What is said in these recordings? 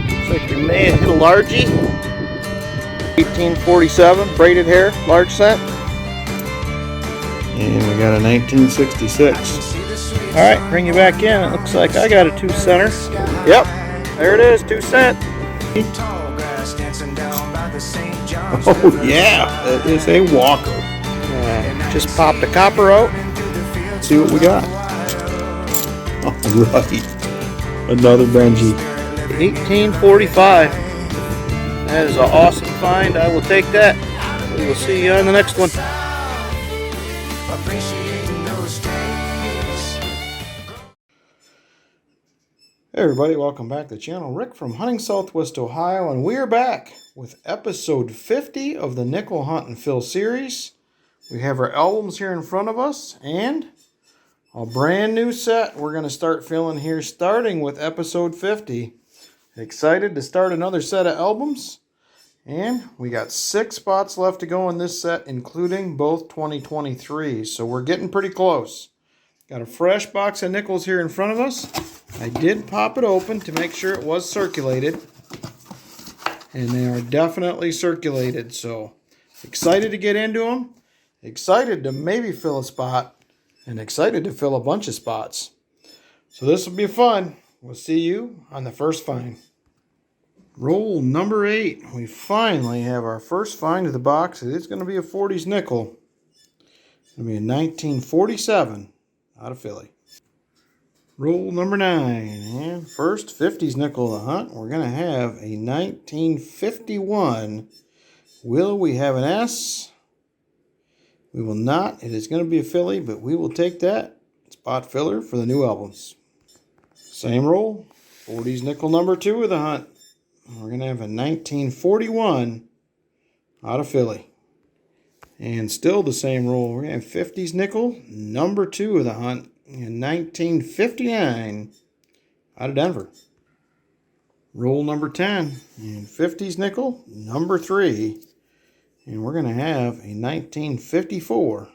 Looks like we may have hit a largie. 1847 braided hair, large cent. And we got a 1966. Alright, bring you back in. It looks like I got a 2 center. Yep, there it is, 2 cent. Oh yeah, that is a walker. Just popped the copper out. Let's see what we got. Alright, another Benji. 1845. That is an awesome find. I will take that. We will see you on the next one. Hey everybody, welcome back to the channel. Rick from Hunting Southwest Ohio, and we are back with episode 50 of the Nickel Hunt and Fill series. We have our albums here in front of us and a brand new set we're going to start filling here, starting with episode 50. Excited to start another set of albums, and we got 6 spots left to go in this set, including both 2023, so we're getting pretty close. Got a fresh box of nickels here in front of us. I did pop it open to make sure it was circulated, and they are definitely circulated, so excited to get into them, excited to maybe fill a spot, and excited to fill a bunch of spots. So this will be fun. We'll see you on the first find. Roll number 8. We finally have our first find of the box. It's going to be a 40s nickel. It's going to be a 1947 out of Philly. Roll number 9. And first 50s nickel of the hunt. We're going to have a 1951. Will we have an S? We will not. It is going to be a Philly, but we will take that spot filler for the new albums. Same roll. 40s nickel number 2 of the hunt. We're going to have a 1941 out of Philly. And still the same roll. We're going to have 50s nickel number 2 of the hunt. In 1959 out of Denver. Roll number 10. And 50s nickel number 3. And we're going to have a 1954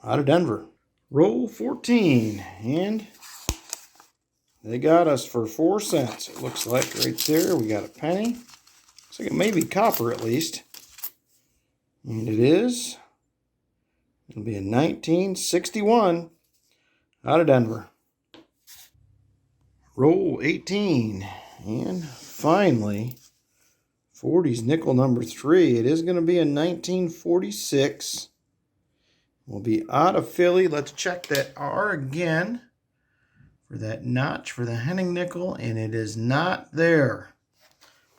out of Denver. Roll 14. And they got us for 4 cents. It looks like right there. We got a penny. Looks like it may be copper at least. And it is. It'll be a 1961 out of Denver. Roll 18. And finally, 40s nickel number 3. It is going to be a 1946. We'll be out of Philly. Let's check that R again for that notch for the Henning nickel, and it is not there.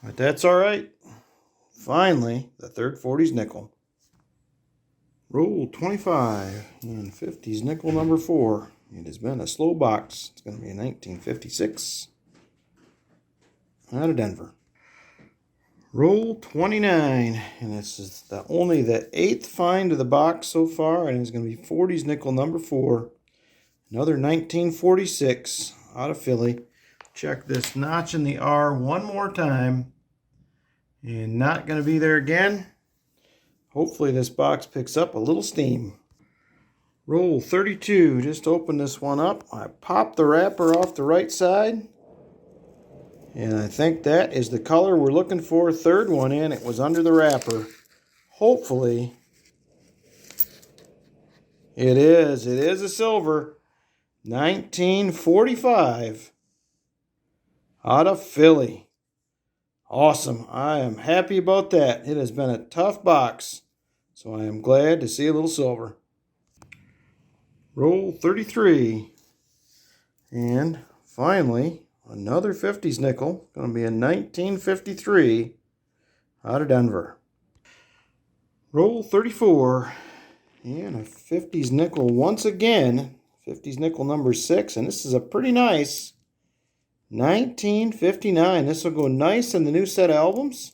But that's all right. Finally, the third 40s nickel. Roll 25 and 50s nickel number 4. It has been a slow box. It's going to be a 1956 out of Denver. Roll 29, and this is only the 8th find of the box so far, and it's going to be 40s nickel number 4. Another 1946 out of Philly. Check this notch in the R one more time, and not going to be there again. Hopefully this box picks up a little steam. Roll 32. Just open this one up. I popped the wrapper off the right side. And I think that is the color we're looking for. Third one in. It was under the wrapper. Hopefully it is. It is a silver. 1945 out of Philly. Awesome. I am happy about that. It has been a tough box, so I am glad to see a little silver. Roll 33. And finally, another 50s nickel. Going to be a 1953 out of Denver. Roll 34. And a 50s nickel once again. 50s nickel number 6. And this is a pretty nice 1959. This will go nice in the new set of albums.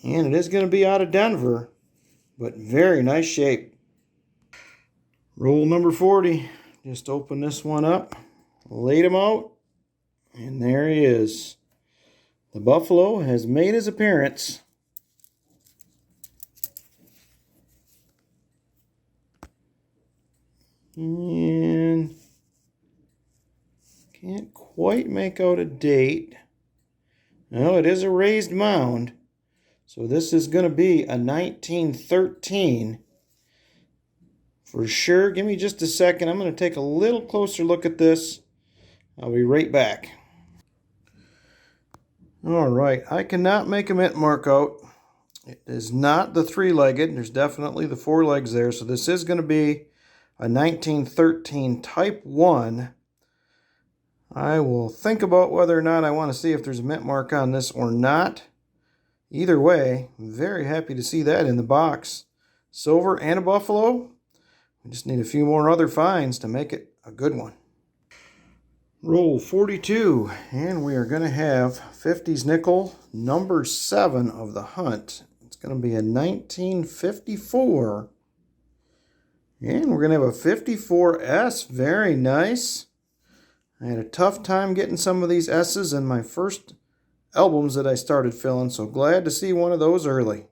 And it is going to be out of Denver, but very nice shape. Roll number 40. Just open this one up, laid him out, and there he is. The buffalo has made his appearance. And Can't quite make out a date. No, it is a raised mound. So this is going to be a 1913 for sure. Give me just a second. I'm going to take a little closer look at this. I'll be right back. All right, I cannot make a mint mark out. It is not the three-legged. There's definitely the four legs there. So this is going to be a 1913 Type 1. I will think about whether or not I want to see if there's a mint mark on this or not. Either way, I'm very happy to see that in the box. Silver and a buffalo. We just need a few more other finds to make it a good one. Roll 42, and we are going to have 50s nickel, number 7 of the hunt. It's going to be a 1954. And we're going to have a 54S. Very nice. I had a tough time getting some of these S's in my first albums that I started filling, so glad to see one of those early.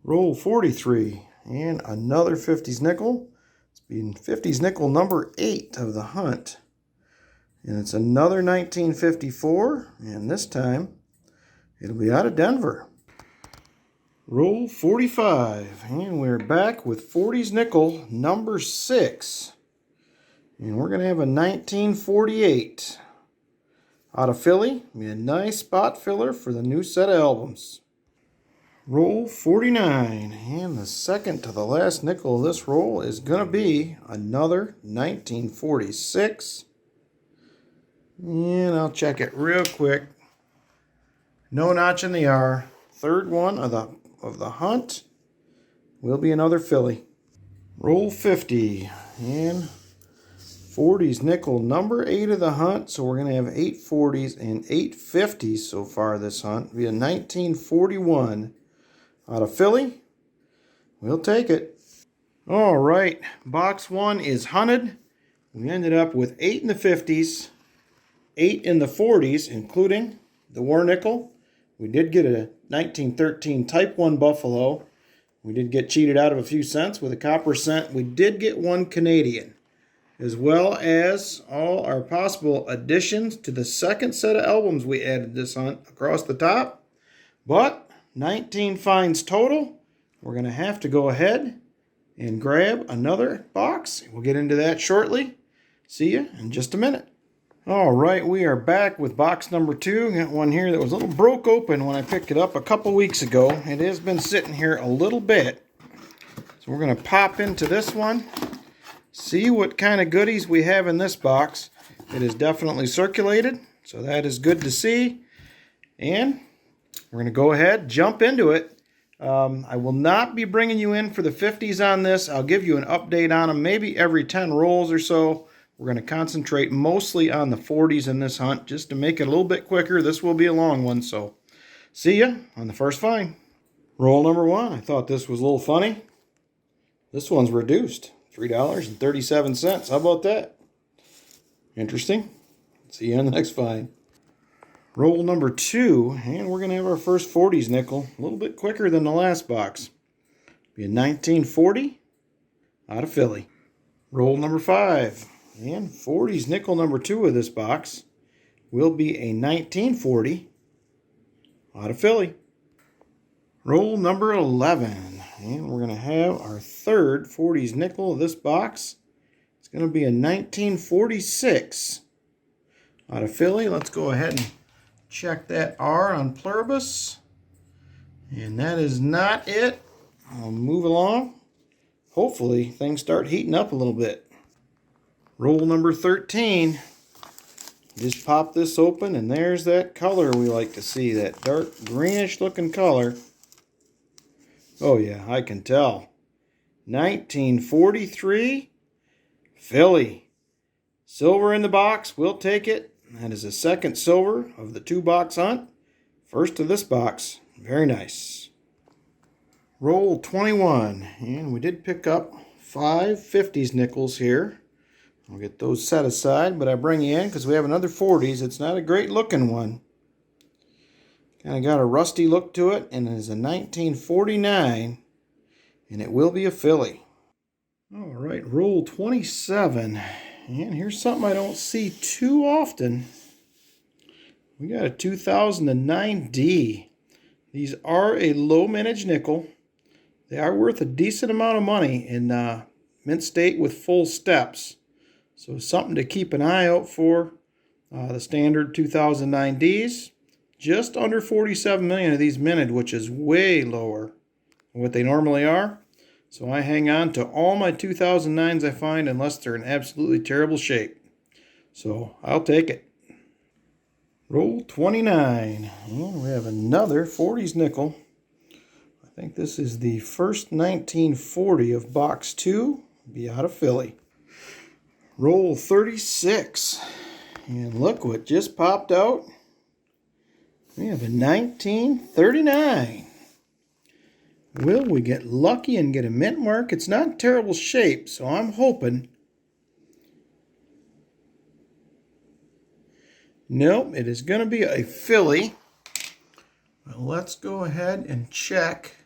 Roll 43, and another 50s nickel. It's been 50s nickel number 8 of the hunt. And it's another 1954, and this time it'll be out of Denver. Roll 45, and we're back with 40s nickel number 6. And we're going to have a 1948 out of Philly. Be a nice spot filler for the new set of albums. Roll 49, and the second to the last nickel of this roll is going to be another 1946. And I'll check it real quick. No notch in the R. Third one of the hunt will be another Philly. Roll 50, and 40s nickel number 8 of the hunt. So we're going to have 8 40s and 8 50s so far this hunt. It'll be a 1941 out of Philly. We'll take it. All right, box 1 is hunted. We ended up with 8 in the 50s. 8 in the 40s, including the war nickel. We did get a 1913 Type 1 Buffalo. We did get cheated out of a few cents with a copper cent. We did get 1 Canadian, as well as all our possible additions to the second set of albums we added this hunt across the top. But 19 finds total. We're going to have to go ahead and grab another box. We'll get into that shortly. See you in just a minute. All right, we are back with box number 2. Got one here that was a little broke open when I picked it up a couple weeks ago. It has been sitting here a little bit. So we're going to pop into this one, see what kind of goodies we have in this box. It is definitely circulated, so that is good to see. And we're going to go ahead, jump into it. I will not be bringing you in for the 50s on this. I'll give you an update on them maybe every 10 rolls or so. We're going to concentrate mostly on the 40s in this hunt just to make it a little bit quicker. This will be a long one, so see ya on the first find. Roll number 1. I thought this was a little funny. This one's reduced. $3.37. How about that? Interesting. See you on the next find. Roll number 2, and we're going to have our first 40s nickel. A little bit quicker than the last box. Be a 1940 out of Philly. Roll number 5. And 40s nickel number 2 of this box will be a 1940 out of Philly. Roll number 11. And we're going to have our third 40s nickel of this box. It's going to be a 1946 out of Philly. Let's go ahead and check that R on Pluribus. And that is not it. I'll move along. Hopefully things start heating up a little bit. Roll number 13. Just pop this open and there's that color we like to see, that dark greenish looking color. Oh yeah, I can tell. 1943 Philly. Silver in the box, we'll take it. That is the second silver of the 2-box hunt. First of this box, very nice. Roll 21, and we did pick up 5 50s nickels here. I'll get those set aside, but I bring you in because we have another 40s. It's not a great looking one. Kind of got a rusty look to it, and it is a 1949, and it will be a Philly. All right, roll 27, And here's something I don't see too often. We got a 2009 D. These are a low mintage nickel. They are worth a decent amount of money in mint state with full steps. So something to keep an eye out for. The standard 2009 Ds. Just under 47 million of these minted, which is way lower than what they normally are. So I hang on to all my 2009s I find unless they're in absolutely terrible shape. So I'll take it. Roll 29. And we have another 40s nickel. I think this is the first 1940 of box 2. Be out of Philly. Roll 36. And look what just popped out. We have a 1939. Will we get lucky and get a mint mark? It's not in terrible shape, so I'm hoping. Nope, it is going to be a Philly. Well, let's go ahead and check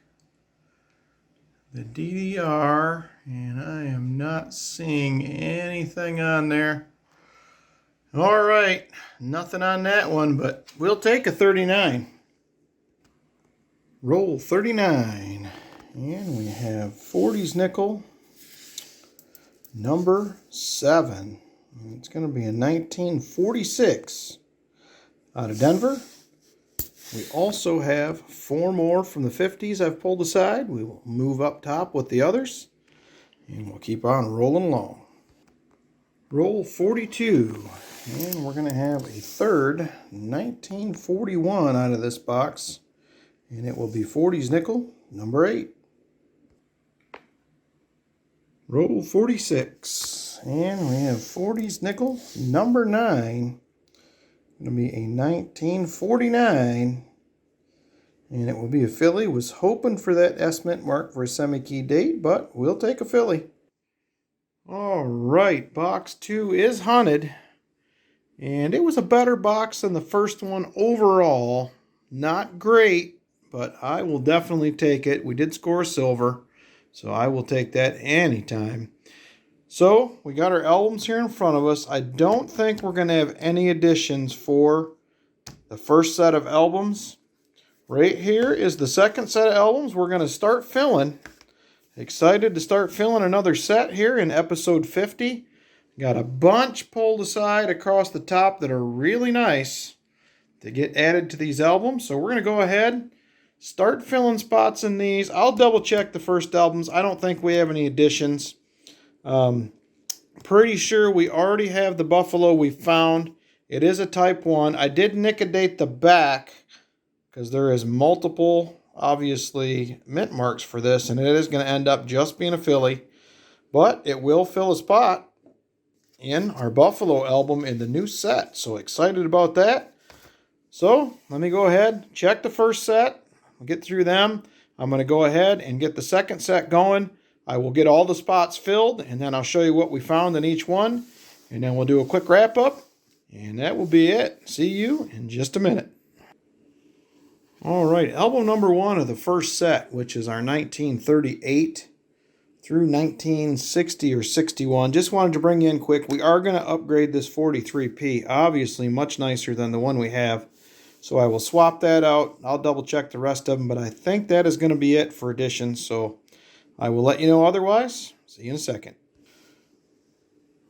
the DDR, and I am not seeing anything on there. All right, nothing on that one, but we'll take a 39. Roll 39. And we have 40s nickel, number 7. It's going to be a 1946 out of Denver. We also have 4 more from the 50s I've pulled aside. We will move up top with the others, and we'll keep on rolling along. Roll 42. And we're going to have a third 1941 out of this box. And it will be 40s nickel, number 8. Roll 46. And we have 40s nickel, number 9. Going to be a 1949. And it will be a Philly. Was hoping for that S mint mark for a semi-key date, but we'll take a Philly. All right, box 2 is hunted. And it was a better box than the first one overall. Not great, but I will definitely take it. We did score silver, so I will take that anytime. So we got our albums here in front of us. I don't think we're going to have any additions for the first set of albums. Right here is the second set of albums we're going to start filling. Excited to start filling another set here in episode 50. Got a bunch pulled aside across the top that are really nice to get added to these albums. So we're going to go ahead, start filling spots in these. I'll double check the first albums. I don't think we have any additions. Pretty sure we already have the Buffalo we found. It is a type 1. I did nicodate the back because there is multiple, obviously, mint marks for this, and it is going to end up just being a Philly. But it will fill a spot in our Buffalo album in the new set. So excited about that. So let me go ahead, check the first set. We'll get through them. I'm going to go ahead and get the second set going. I will get all the spots filled, and then I'll show you what we found in each one. And then we'll do a quick wrap up, and that will be it. See you in just a minute. All right, album number 1 of the first set, which is our 1938 through 1960 or 61. Just wanted to bring you in quick. We are going to upgrade this 43P. Obviously, much nicer than the one we have. So I will swap that out. I'll double check the rest of them, but I think that is going to be it for additions. So I will let you know otherwise. See you in a second.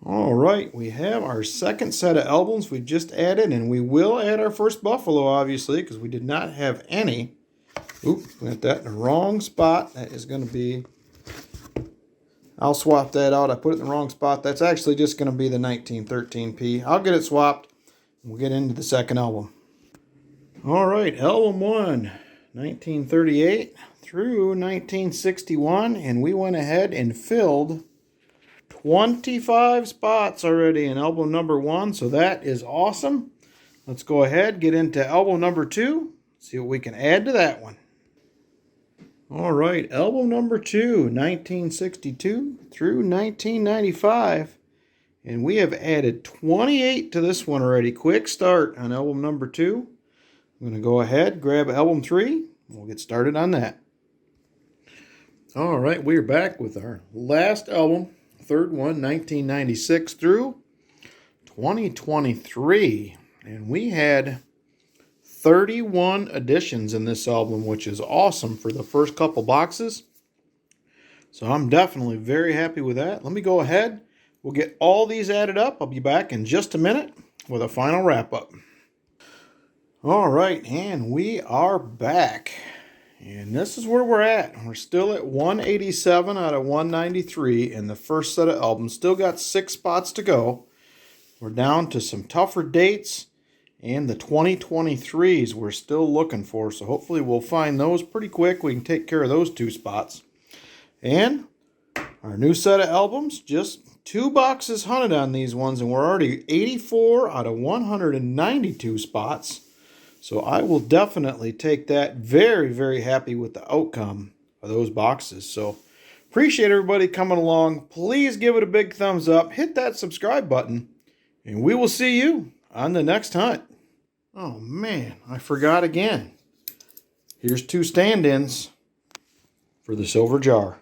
All right, we have our second set of albums we just added, and we will add our first Buffalo, obviously, because we did not have any. Oops, got that in the wrong spot. That is going to be... I'll swap that out. I put it in the wrong spot. That's actually just going to be the 1913P. I'll get it swapped. We'll get into the second album. All right, album 1, 1938 through 1961. And we went ahead and filled 25 spots already in album number 1. So that is awesome. Let's go ahead, get into album number 2. See what we can add to that one. All right, album number 2, 1962 through 1995. And we have added 28 to this one already. Quick start on album number 2. I'm going to go ahead, grab album 3. We'll get started on that. All right, we are back with our last album Third one, 1996 through 2023. And we had 31 editions in this album, which is awesome for the first couple boxes. So I'm definitely very happy with that. Let me go ahead. We'll get all these added up. I'll be back in just a minute with a final wrap up. All right, and we are back. And this is where we're at. We're still at 187 out of 193 in the first set of albums. Still got 6 spots to go. We're down to some tougher dates. And the 2023s we're still looking for. So hopefully we'll find those pretty quick. We can take care of those 2 spots. And our new set of albums, just 2 boxes hunted on these ones. And we're already 84 out of 192 spots. So I will definitely take that. Very, very happy with the outcome of those boxes. So appreciate everybody coming along. Please give it a big thumbs up. Hit that subscribe button. And we will see you on the next hunt. Oh man, I forgot again. Here's 2 stand-ins for the silver jar.